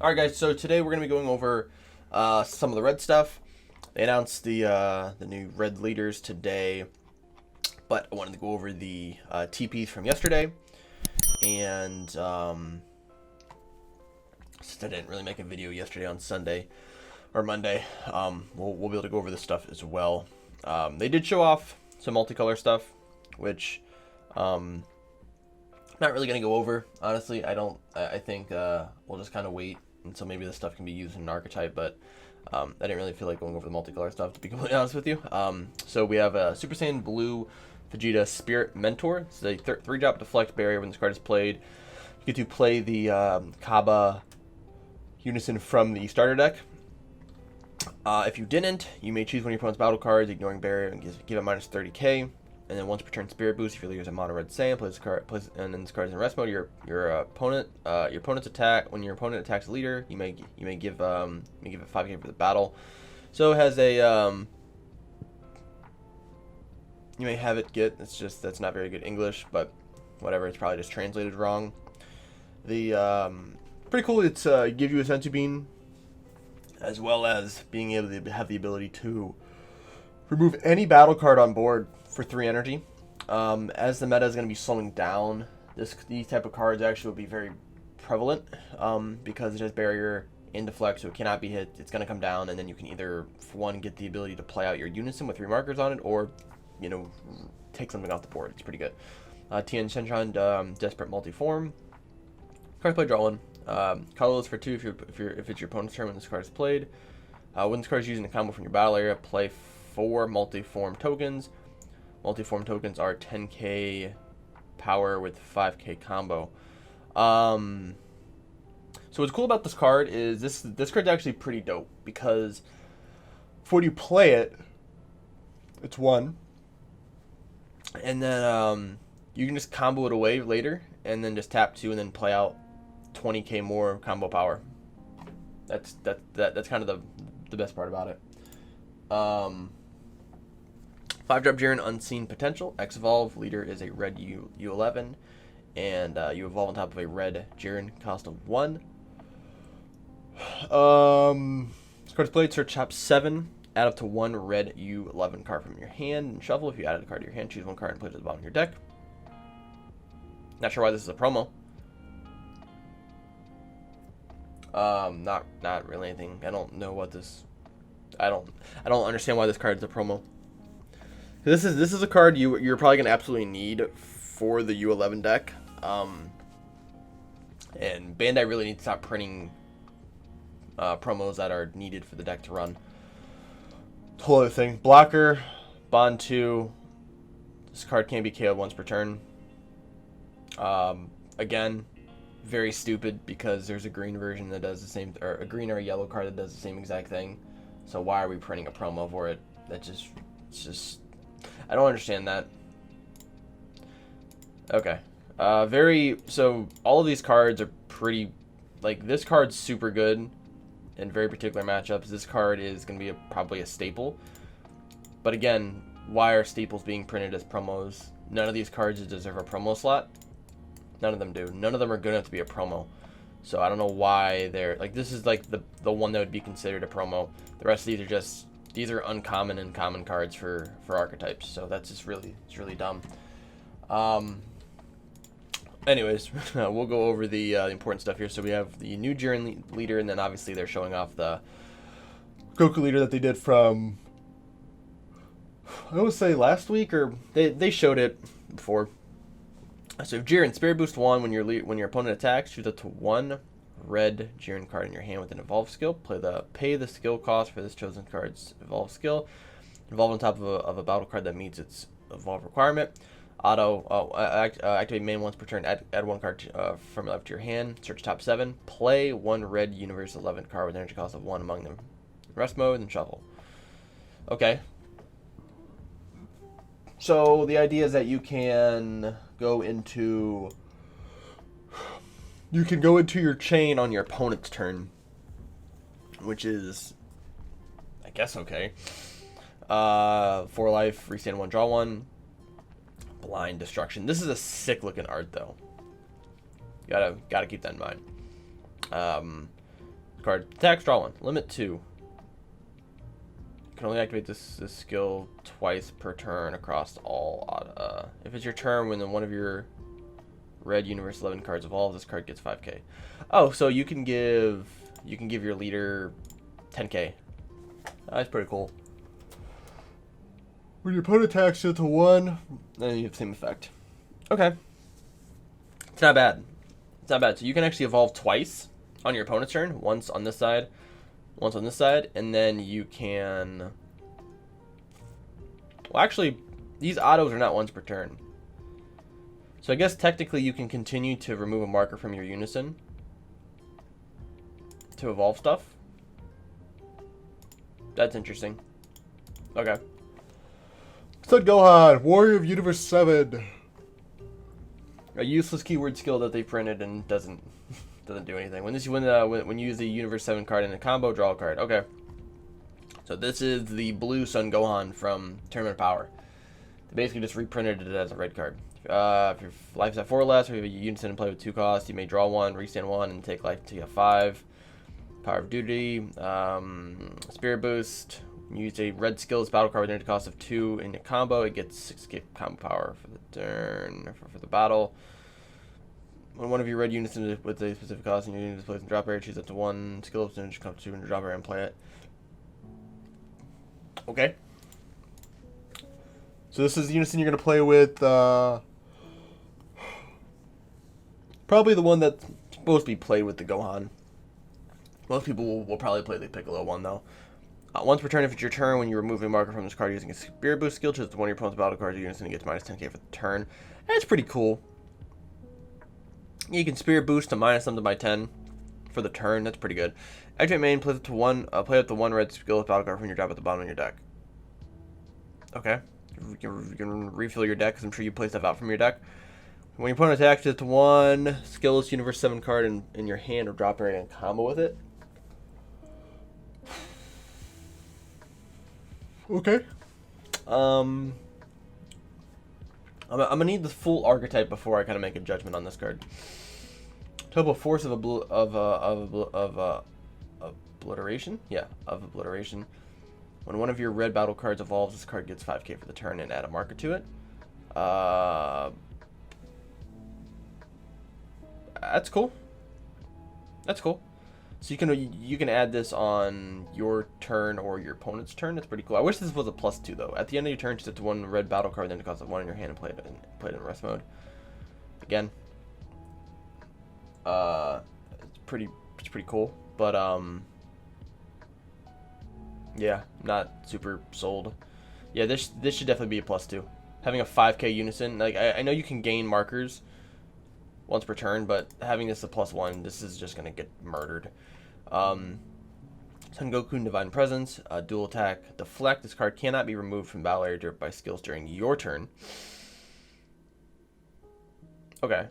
Alright guys, so today we're going to be going over some of the red stuff. They announced the new red leaders today, but I wanted to go over the TPs from yesterday. And since I didn't really make a video yesterday on Sunday or Monday, we'll be able to go over this stuff as well. They did show off some multicolor stuff, which not really going to go over, honestly. I think we'll just kind of wait until maybe this stuff can be used in an archetype, but I didn't really feel like going over the multicolor stuff, to be completely honest with you. So we have a Super Saiyan Blue Vegeta Spirit Mentor. It's a 3-drop deflect barrier. When this card is played, you get to play the Kaba Unison from the starter deck. If you didn't, you may choose one of your opponent's battle cards, ignoring barrier, and give it minus 30k. And then once per turn Spirit Boost, if your leader is a mono red Saiyan, play this card, and then this card is in rest mode. Your opponent's attack. When your opponent attacks a leader, you may give it 5k for the battle. So it has a you may have it get. That's not very good English, but whatever. It's probably just translated wrong. The pretty cool. It's give you a senzu bean, as well as being able to have the ability to remove any battle card on board for 3 energy. As the meta is going to be slowing down, these type of cards actually will be very prevalent because it has barrier and deflect, so it cannot be hit. It's going to come down, and then you can either, for one, get the ability to play out your unison with 3 markers on it, or take something off the board. It's pretty good. Tien Shenron Desperate Multiform. Card play, draw 1. Colorless for 2 if it's your opponent's turn when this card is played. When this card is using a combo from your battle area, play 4 multiform tokens. Multiform tokens are 10k power with 5k combo. So what's cool about this card is this card's actually pretty dope, because when you play it, it's 1, and then you can just combo it away later, and then just tap 2 and then play out 20k more combo power. That's kind of the best part about it. 5-drop Jiren Unseen Potential. X-Evolve. Leader is a red U11. And you evolve on top of a red Jiren, cost of 1. This card's played. Search top 7. Add up to 1 red U11 card from your hand and shuffle. If you added a card to your hand, choose 1 card and put it at the bottom of your deck. Not sure why this is a promo. Not really anything. I don't know what this. I don't understand why this card is a promo. This is a card you're probably gonna absolutely need for the U11 deck. And Bandai really needs to stop printing promos that are needed for the deck to run. Whole other thing. Blocker, Bond 2. This card can't be KO'd once per turn. Again, very stupid, because there's a green version that does the same, or a green or a yellow card that does the same exact thing. So why are we printing a promo for it? It's just I don't understand that. Okay. So all of these cards are pretty, like, this card's super good in very particular matchups. This card is going to be probably a staple. But again, why are staples being printed as promos? None of these cards deserve a promo slot. None of them do. None of them are good enough to be a promo. So I don't know why they're, like, this is like the one that would be considered a promo. The rest of these are uncommon and common cards for archetypes. So that's just it's really dumb. Anyways, we'll go over the important stuff here. So we have the new Jiren leader, and then obviously they're showing off the Goku leader that they did from, I would say, last week, or they showed it before. So if Jiren, Spirit Boost 1, when your opponent attacks, choose up to 1 red Jiren card in your hand with an evolve skill. Pay the skill cost for this chosen card's evolve skill. Evolve on top of a battle card that meets its evolve requirement. Activate main once per turn. Add 1 card from left to your hand. Search top 7. Play 1 red Universe 11 card with energy cost of 1 among them. Rest mode and shuffle. Okay. So the idea is that you can go into your chain on your opponent's turn, which is, I guess, okay. 4 life, restand 1, draw 1. Blind Destruction. This is a sick looking art, though. Gotta keep that in mind. card. Attacks, draw 1. Limit 2. You can only activate this skill twice per turn across all. If it's your turn when one of your red Universe 11 cards evolves, this card gets 5k. Oh, so you can give your leader 10k. That's pretty cool. When your opponent attacks it to 1, then you have the same effect. Okay. It's not bad. It's not bad. So you can actually evolve twice on your opponent's turn. Once on this side, once on this side, and then you can... Well, actually, these autos are not once per turn. So I guess technically you can continue to remove a marker from your unison to evolve stuff. That's interesting. Okay. Sun Gohan, Warrior of Universe 7. A useless keyword skill that they printed and doesn't do anything. When you use the Universe 7 card in a combo, draw a card. Okay. So this is the blue Sun Gohan from Tournament of Power. They basically just reprinted it as a red card. If your life is at 4 or less, or you have a unison and play with 2 costs, you may draw 1, restand 1, and take life until you have 5. Power of Duty, Spirit Boost. Use a red skills battle card with an cost of 2 in a combo. It gets 6k combo power for the turn, for the battle. When one of your red units with a specific cost and your unit is placed in drop area, choose up to 1 skill percentage, come to 2 in your drop area and play it. Okay. So this is the unison you're going to play with, probably the one that's supposed to be played with the Gohan. Most people will probably play the Piccolo one, though. Once per turn, if it's your turn, when you remove a marker from this card using a Spirit Boost skill, choose one of your opponent's battle cards, your unison gets minus 10k for the turn. That's pretty cool. You can Spirit Boost to minus something by 10 for the turn. That's pretty good. Activate main, play up to 1 red skill battle card from your drop at the bottom of your deck. Okay. You can refill your deck, because I'm sure you play stuff out from your deck. When your opponent attacks, it to 1 skillless Universe 7 card in your hand or drop area and combo with it. Okay. I'm gonna need the full archetype before I kind of make a judgment on this card. Total force of obliteration. Yeah, of obliteration. When one of your red battle cards evolves, this card gets 5k for the turn and add a marker to it. That's cool. That's cool. So you can add this on your turn or your opponent's turn. That's pretty cool. I wish this was a +2 though. At the end of your turn, set to 1 red battle card, then it costs 1 in your hand and play it in rest mode. Again, it's pretty cool. But yeah, not super sold. Yeah, this should definitely be a +2. Having a 5k unison, like I know you can gain markers once per turn, but having this a +1, this is just gonna get murdered. Sun Goku Divine Presence, dual attack, deflect. This card cannot be removed from battle area by skills during your turn. Okay.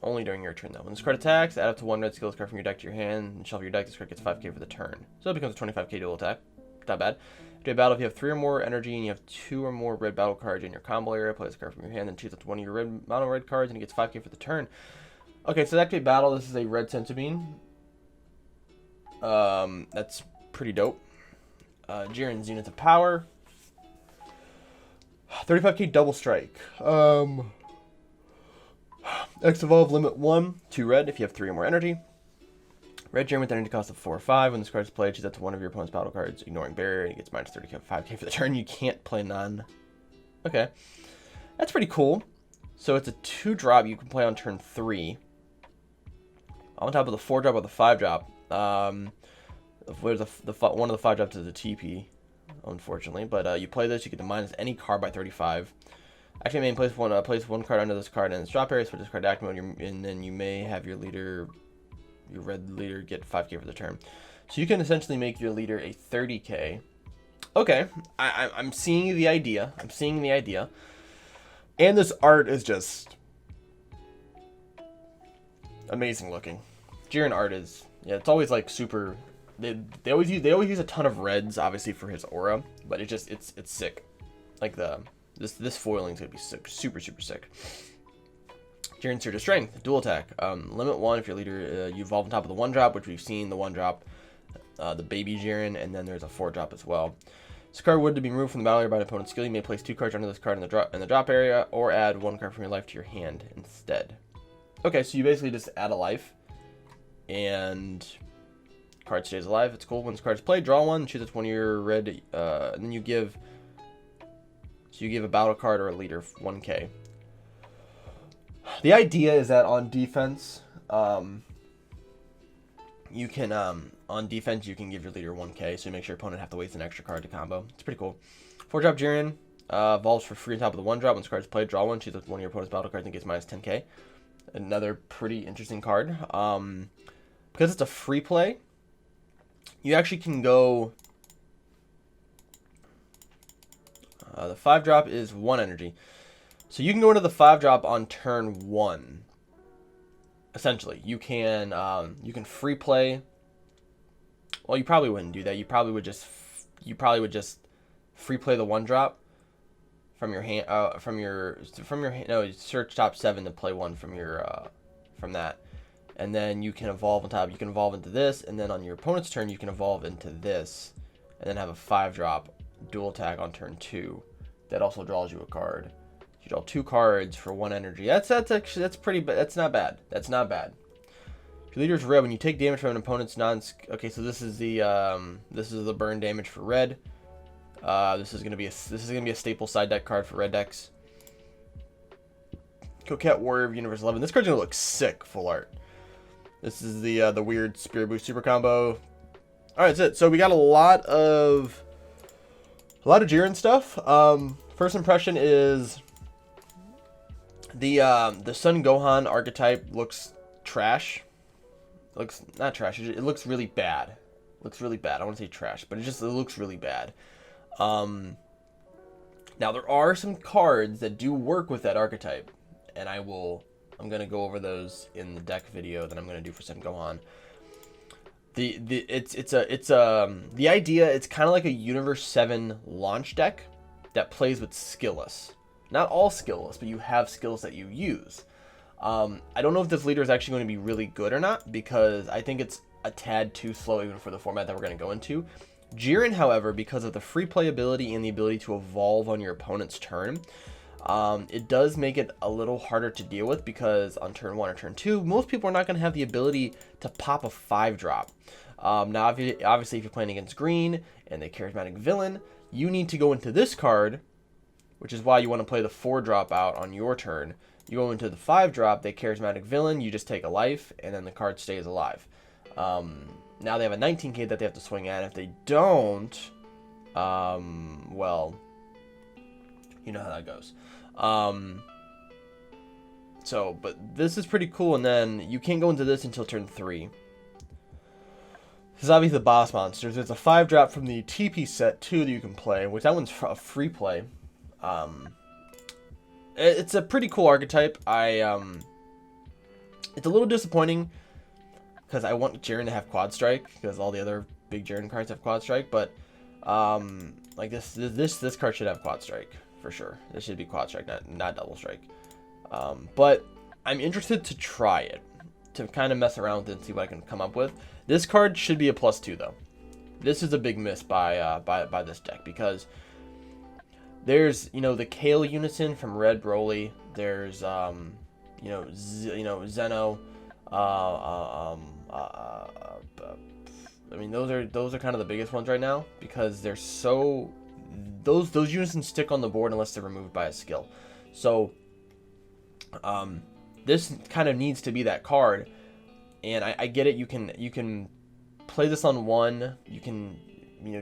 Only during your turn though. When this card attacks, add up to 1 red skills card from your deck to your hand and shuffle your deck. This card gets 5k for the turn. So it becomes a 25k dual attack. Not bad. After a battle, if you have 3 or more energy and you have 2 or more red battle cards in your combo area, play this card from your hand and choose up to 1 of your mono red cards and it gets 5k for the turn. Okay, so activate battle. This is a red Senzubean. That's pretty dope. Jiren's units of power. 35k double strike. X evolve limit 1, 2 red if you have 3 or more energy. Red Jiren with energy cost of 4 or 5. When this card is played, choose up to 1 of your opponent's battle cards, ignoring barrier, and it gets minus 30k, 5k for the turn. You can't play none. Okay. That's pretty cool. So it's a 2-drop you can play on turn 3. On top of the 4-drop or the 5-drop. Where's one of the 5 drops is a TP, unfortunately. But you play this, you get to minus any card by 35. Actually, main place one card under this card in its drop area, switch this card to active mode, and then you may have your leader, your red leader, get 5k for the turn. So you can essentially make your leader a 30k. Okay, I'm seeing the idea. I'm seeing the idea. And this art is just amazing looking. Jiren art is, yeah, it's always like super. They always use a ton of reds, obviously for his aura, but it's sick. Like this foiling is gonna be sick, super sick. Jiren Surge of Strength, dual attack. Limit 1 if your leader, you evolve on top of the 1-drop, which we've seen the 1-drop, the baby Jiren, and then there's a 4-drop as well. This card would to be removed from the battle area by an opponent's skill. You may place 2 cards under this card in the drop area, or add 1 card from your life to your hand instead. Okay, so you basically just add a life, and card stays alive. It's cool. When this card is played, draw 1, choose it's one of your red, and then you give a battle card or a leader 1k. The idea is that on defense, you can you can give your leader 1k, so you make sure your opponent have to waste an extra card to combo. It's pretty cool. 4-drop Jiren evolves for free on top of the 1-drop. When this card is played, draw 1, choose one of your opponent's battle cards and gets minus 10k. Another pretty interesting card. Because it's a free play, you actually can go. The 5-drop is 1 energy. So you can go into the 5-drop on turn 1. Essentially, you can free play. Well, you probably wouldn't do that. You probably would just free play the 1-drop from your hand, no, search top 7 to play 1 from your from that. And then you can evolve on top. You can evolve into this, and then on your opponent's turn you can evolve into this, and then have a 5-drop dual attack on turn 2. That also draws you a card. You draw 2 cards for 1 energy. That's pretty. That's not bad. That's not bad. If your leader is red, when you take damage from an opponent's okay, so this is the burn damage for red. This is gonna be a staple side deck card for red decks. Coquette Warrior of Universe 11. This card's gonna look sick full art. This is the weird Spirit Boost super combo. All right, that's it. So we got a lot of Jiren stuff. First impression is the Sun Gohan archetype looks trash. Looks not trash. It looks really bad. It looks really bad. I want to say trash, but it looks really bad. Now there are some cards that do work with that archetype, and I'm gonna go over those in the deck video that I'm gonna do for Sun Gohan. The idea, it's kind of like a Universe 7 launch deck that plays with skillless. Not all skillless, but you have skills that you use. I don't know if this leader is actually going to be really good or not, because I think it's a tad too slow even for the format that we're going to go into. Jiren, however, because of the free playability and the ability to evolve on your opponent's turn, it does make it a little harder to deal with, because on turn 1 or turn 2, most people are not going to have the ability to pop a 5-drop. Now, obviously, if you're playing against green and the charismatic villain, you need to go into this card, which is why you want to play the 4-drop out on your turn. You go into the 5-drop, the charismatic villain, you just take a life, and then the card stays alive. Now they have a 19k that they have to swing at. If they don't, well, you know how that goes. But this is pretty cool, and then you can't go into this until turn 3. This is obviously the boss monsters. There's a 5-drop from the TP set too that you can play, which that one's a free play. It's a pretty cool archetype. It's a little disappointing because I want Jiren to have Quad Strike, because all the other big Jiren cards have Quad Strike. But like this card should have Quad Strike for sure. This should be Quad Strike, not Double Strike. But I'm interested to try it, to kind of mess around with it and see what I can come up with. This card should be a +2 though. This is a big miss by this deck, because there's, the Kale Unison from Red Broly. There's Zeno. I mean, those are kind of the biggest ones right now, because they're so those Unisons stick on the board unless they're removed by a skill. So this kind of needs to be that card. And I get it. You can play this on 1. You can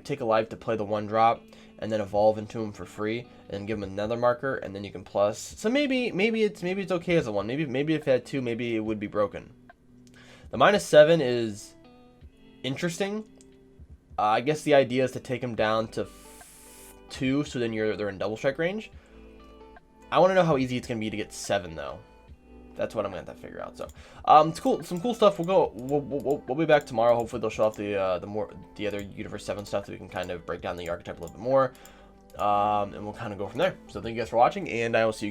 take a life to play the 1-drop, and then evolve into him for free, and give him another marker, and then you can plus. So maybe it's okay as a 1. Maybe if it had 2, maybe it would be broken. The -7 is interesting. I guess the idea is to take him down to 2, so then they're in double strike range. I want to know how easy it's gonna be to get 7 though. That's what I'm gonna have to figure out. So, it's cool. Some cool stuff. We'll be back tomorrow. Hopefully, they'll show off the other Universe 7 stuff, so we can kind of break down the archetype a little bit more, and we'll kind of go from there. So, thank you guys for watching, and I will see you guys